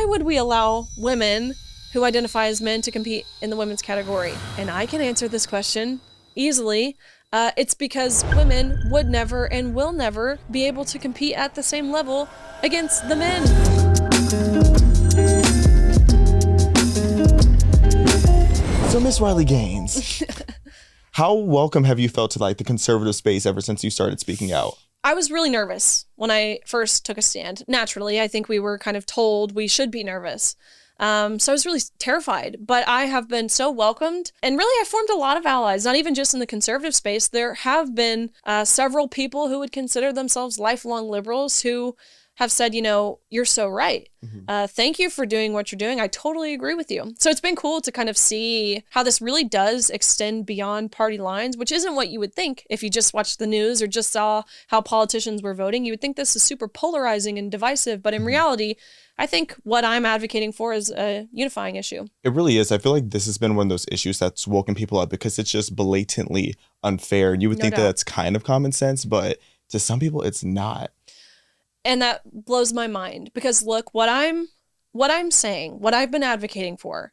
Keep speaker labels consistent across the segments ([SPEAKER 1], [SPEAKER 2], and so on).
[SPEAKER 1] why would we allow women who identify as men to compete in the women's category? And I can answer this question easily. It's because women would never and will never be able to compete at the same level against the men.
[SPEAKER 2] So Miss Riley Gaines, how welcome have you felt to like the conservative space ever since you started speaking out?
[SPEAKER 1] I was really nervous when I first took a stand. Naturally, I think we were kind of told we should be nervous. So I was really terrified, but I have been so welcomed. And really, I formed a lot of allies, not even just in the conservative space. There have been several people who would consider themselves lifelong liberals who have said, you know, you're so right. Thank you for doing what you're doing. I totally agree with you. So it's been cool to kind of see how this really does extend beyond party lines, which isn't what you would think if you just watched the news or just saw how politicians were voting. You would think this is super polarizing and divisive, but in reality, I think what I'm advocating for is a unifying issue.
[SPEAKER 2] It really is. I feel like this has been one of those issues that's woken people up because it's just blatantly unfair. And you would think that that's kind of common sense, but to some people, it's not.
[SPEAKER 1] And that blows my mind because look, what I'm saying, what I've been advocating for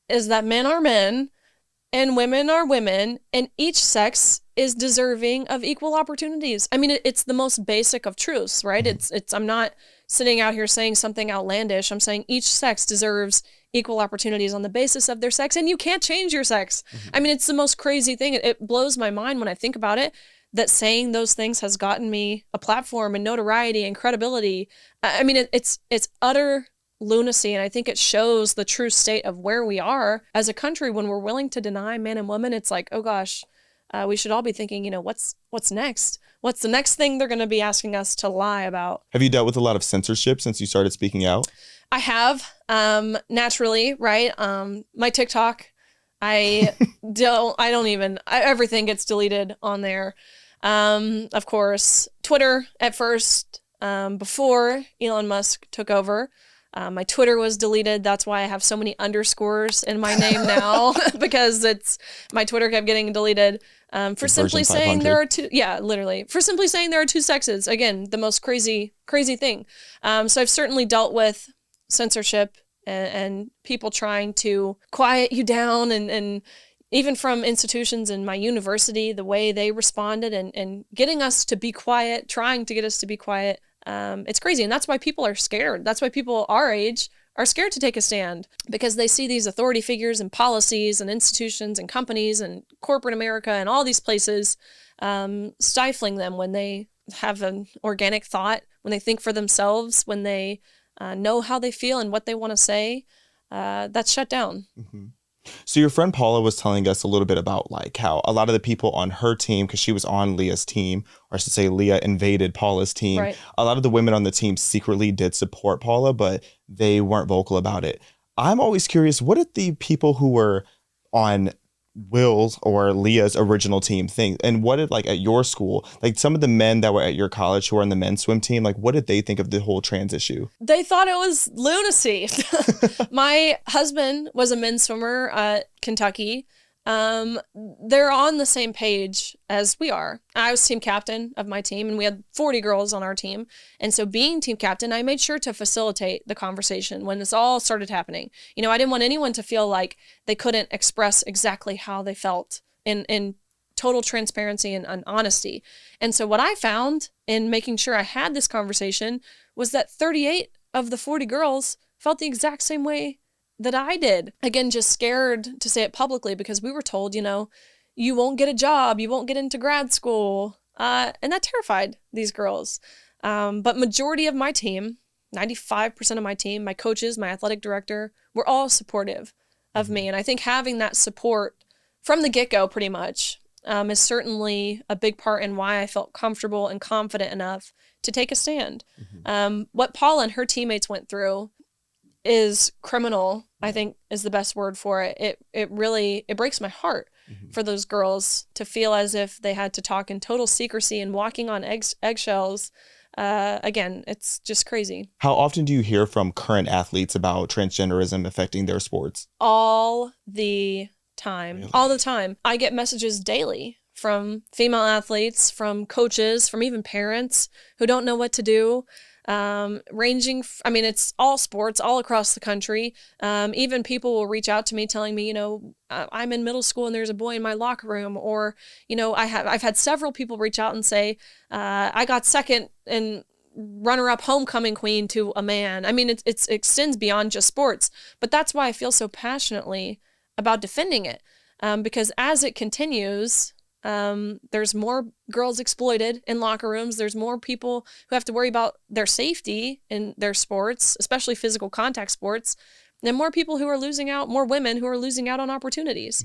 [SPEAKER 1] is that men are men and women are women and each sex is deserving of equal opportunities. I mean, it's the most basic of truths, right? I'm not sitting out here saying something outlandish. I'm saying each sex deserves equal opportunities on the basis of their sex and you can't change your sex. I mean, it's the most crazy thing. It blows my mind when I think about it, that saying those things has gotten me a platform and notoriety and credibility. I mean, it's utter lunacy. And I think it shows the true state of where we are as a country when we're willing to deny man and woman. It's like, oh gosh, we should all be thinking, you know, what's next? What's the next thing they're going to be asking us to lie about?
[SPEAKER 2] Have you dealt with a lot of censorship since you started speaking out?
[SPEAKER 1] I have, naturally, right? My TikTok, everything gets deleted on there. Of course, Twitter at first, before Elon Musk took over, my Twitter was deleted. That's why I have so many underscores in my name now because my Twitter kept getting deleted, for simply saying there are two sexes. Again, the most crazy thing. So I've certainly dealt with censorship and people trying to quiet you down and even from institutions in my university, the way they responded and getting us to be quiet, trying to get us to be quiet. It's crazy. And that's why people are scared. That's why people our age are scared to take a stand because they see these authority figures and policies and institutions and companies and corporate America and all these places stifling them when they have an organic thought, when they think for themselves, when they know how they feel and what they want to say. That's shut down. Mm-hmm.
[SPEAKER 2] So your friend Paula was telling us a little bit about like how a lot of the people on her team, because she was on Lia's team, or I should say Lia invaded Paula's team. Right. A lot of the women on the team secretly did support Paula, but they weren't vocal about it. I'm always curious, what did the people who were on Will's or Lia's original team think? And what did, like, at your school, like some of the men that were at your college who were on the men's swim team, like what did they think of the whole trans issue?
[SPEAKER 1] They thought it was lunacy. My husband was a men's swimmer at Kentucky. They're on the same page as we are. I was team captain of my team and we had 40 girls on our team. And so being team captain, I made sure to facilitate the conversation when this all started happening. You know, I didn't want anyone to feel like they couldn't express exactly how they felt in total transparency and honesty. And so what I found in making sure I had this conversation was that 38 of the 40 girls felt the exact same way that I did. Again, just scared to say it publicly because we were told, you know, you won't get a job, you won't get into grad school. And that terrified these girls. But majority of my team, 95% of my team, my coaches, my athletic director, were all supportive of me. And I think having that support from the get-go pretty much is certainly a big part in why I felt comfortable and confident enough to take a stand. Mm-hmm. What Paula and her teammates went through is criminal, I think is the best word for it. It really breaks my heart for those girls to feel as if they had to talk in total secrecy and walking on eggshells. Again, it's just crazy.
[SPEAKER 2] How often do you hear from current athletes about transgenderism affecting their sports?
[SPEAKER 1] All the time. Really? All the time. I get messages daily from female athletes, from coaches, from even parents who don't know what to do. I mean, it's all sports all across the country. Even people will reach out to me telling me, I'm in middle school and there's a boy in my locker room, or, I've had several people reach out and say, I got second and runner-up homecoming queen to a man. I mean, it extends beyond just sports, but that's why I feel so passionately about defending it. Because as it continues, there's more girls exploited in locker rooms. There's more people who have to worry about their safety in their sports, especially physical contact sports, and more people who are losing out, more women who are losing out on opportunities.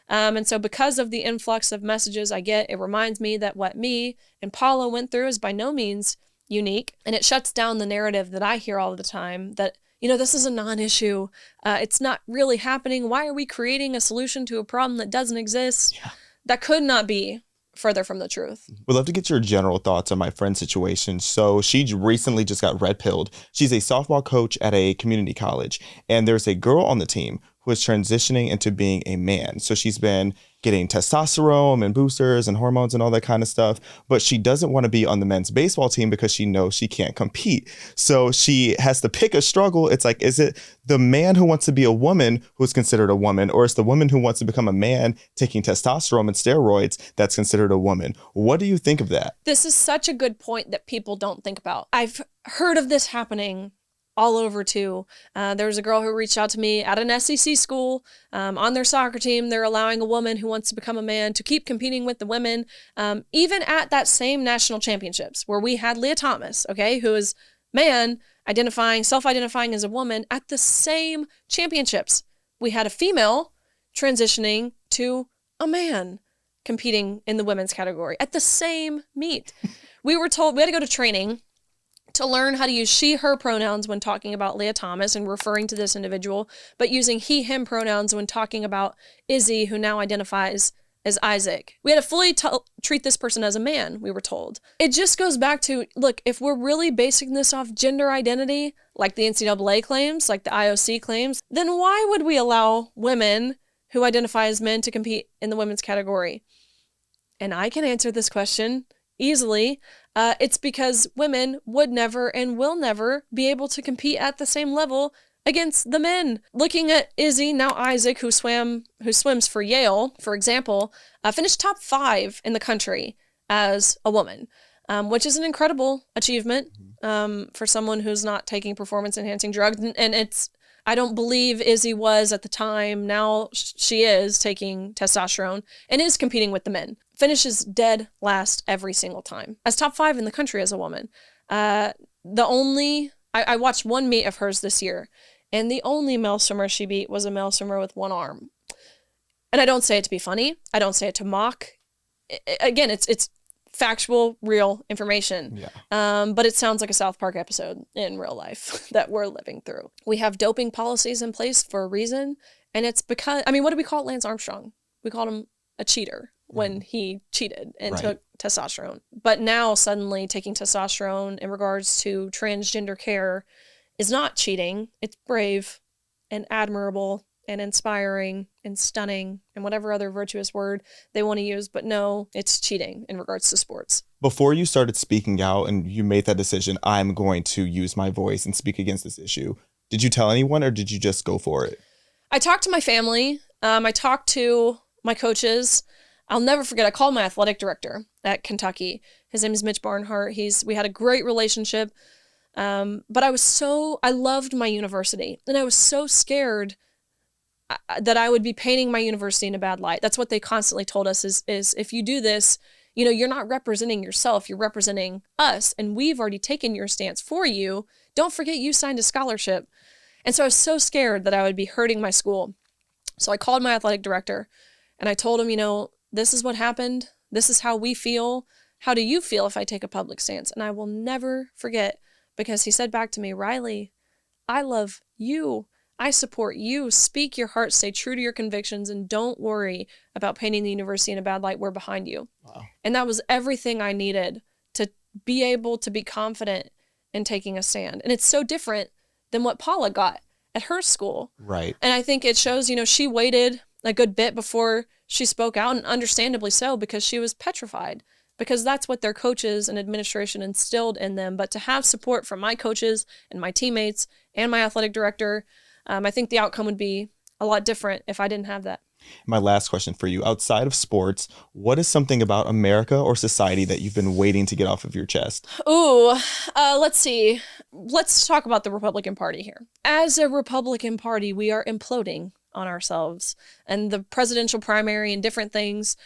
[SPEAKER 1] And so because of the influx of messages I get, it reminds me that what me and Paula went through is by no means unique. And it shuts down the narrative that I hear all the time that, this is a non-issue. It's not really happening. Why are we creating a solution to a problem that doesn't exist? Yeah. That could not be further from the truth.
[SPEAKER 2] We'd love to get your general thoughts on my friend's situation. So she recently just got red-pilled. She's a softball coach at a community college, and there's a girl on the team who is transitioning into being a man. So she's been getting testosterone and boosters and hormones and all that kind of stuff, but she doesn't want to be on the men's baseball team because she knows she can't compete. So she has to pick a struggle. It's like, is it the man who wants to be a woman who's considered a woman, or is the woman who wants to become a man taking testosterone and steroids that's considered a woman? What do you think of that?
[SPEAKER 1] This is such a good point that people don't think about. I've heard of this happening all over too. There was a girl who reached out to me at an SEC school. On their soccer team, they're allowing a woman who wants to become a man to keep competing with the women. Even at that same national championships where we had Lia Thomas, who is man self-identifying as a woman, at the same championships, we had a female transitioning to a man competing in the women's category at the same meet. We were told we had to go to training to learn how to use she, her pronouns when talking about Lia Thomas and referring to this individual, but using he, him pronouns when talking about Izzy, who now identifies as Isaac. We had to fully treat this person as a man, we were told. It just goes back to, look, if we're really basing this off gender identity, like the NCAA claims, like the IOC claims, then why would we allow women who identify as men to compete in the women's category? And I can answer this question easily. It's because women would never and will never be able to compete at the same level against the men. Looking at Izzy, now Isaac, who swims for Yale, for example, finished top 5 in the country as a woman, which is an incredible achievement for someone who's not taking performance-enhancing drugs. And I don't believe Izzy was at the time. Now she is taking testosterone and is competing with the men. Finishes dead last every single time as top 5 in the country as a woman. I watched one meet of hers this year, and the only male swimmer she beat was a male swimmer with one arm. And I don't say it to be funny. I don't say it to mock. Again, it's factual, real information. Yeah. But it sounds like a South Park episode in real life that we're living through. We have doping policies in place for a reason, and it's because, what did we call Lance Armstrong? We called him a cheater when he cheated and took testosterone. But now suddenly taking testosterone in regards to transgender care is not cheating. It's brave and admirable and inspiring and stunning and whatever other virtuous word they want to use. But no, it's cheating in regards to sports.
[SPEAKER 2] Before you started speaking out and you made that decision, I'm going to use my voice and speak against this issue, did you tell anyone or did you just go for it?
[SPEAKER 1] I talked to my family. I talked to my coaches. I'll never forget, I called my athletic director at Kentucky. His name is Mitch Barnhart. We had a great relationship. But I loved my university, and I was so scared that I would be painting my university in a bad light. That's what they constantly told us is if you do this, you're not representing yourself, you're representing us, and we've already taken your stance for you. Don't forget you signed a scholarship. And so I was so scared that I would be hurting my school. So I called my athletic director, and I told him, this is what happened. This is how we feel. How do you feel if I take a public stance? And I will never forget, because he said back to me, Riley, I love you. I support you. Speak your heart, stay true to your convictions, and don't worry about painting the university in a bad light. We're behind you. Wow. And that was everything I needed to be able to be confident in taking a stand. And it's so different than what Paula got at her school.
[SPEAKER 2] Right.
[SPEAKER 1] And I think it shows, she waited a good bit before she spoke out, and understandably so, because she was petrified because that's what their coaches and administration instilled in them. But to have support from my coaches and my teammates and my athletic director, I think the outcome would be a lot different if I didn't have that.
[SPEAKER 2] My last question for you, outside of sports, what is something about America or society that you've been waiting to get off of your chest?
[SPEAKER 1] Ooh, let's see. Let's talk about the Republican Party here. As a Republican Party, we are imploding on ourselves, and the presidential primary and different things.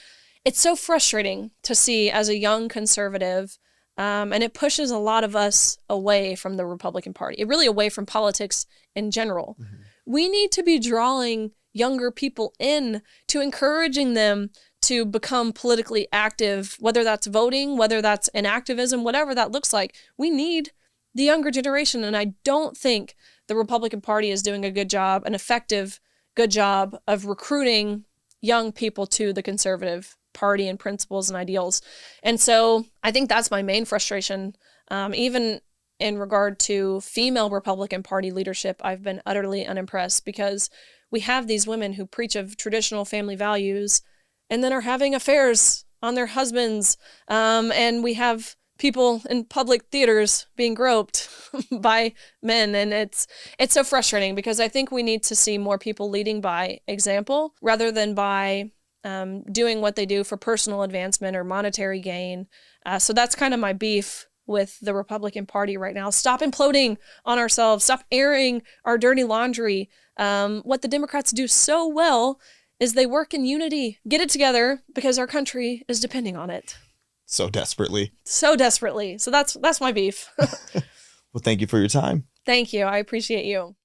[SPEAKER 1] It's so frustrating to see as a young conservative, and it pushes a lot of us away from the Republican Party, really away from politics in general. Mm-hmm. We need to be drawing younger people in to encouraging them to become politically active, whether that's voting, whether that's in activism, whatever that looks like. We need the younger generation, and I don't think the Republican Party is doing a good job, an effective good job of recruiting young people to the conservative party and principles and ideals. And so I think that's my main frustration. Even in regard to female Republican Party leadership, I've been utterly unimpressed, because we have these women who preach of traditional family values and then are having affairs on their husbands. And we have people in public theaters being groped by men. And it's so frustrating, because I think we need to see more people leading by example rather than by doing what they do for personal advancement or monetary gain. So that's kind of my beef with the Republican Party right now. Stop imploding on ourselves. Stop airing our dirty laundry. What the Democrats do so well is they work in unity. Get it together, because our country is depending on it.
[SPEAKER 2] So desperately.
[SPEAKER 1] So desperately. So that's my beef.
[SPEAKER 2] Well, thank you for your time.
[SPEAKER 1] Thank you. I appreciate you.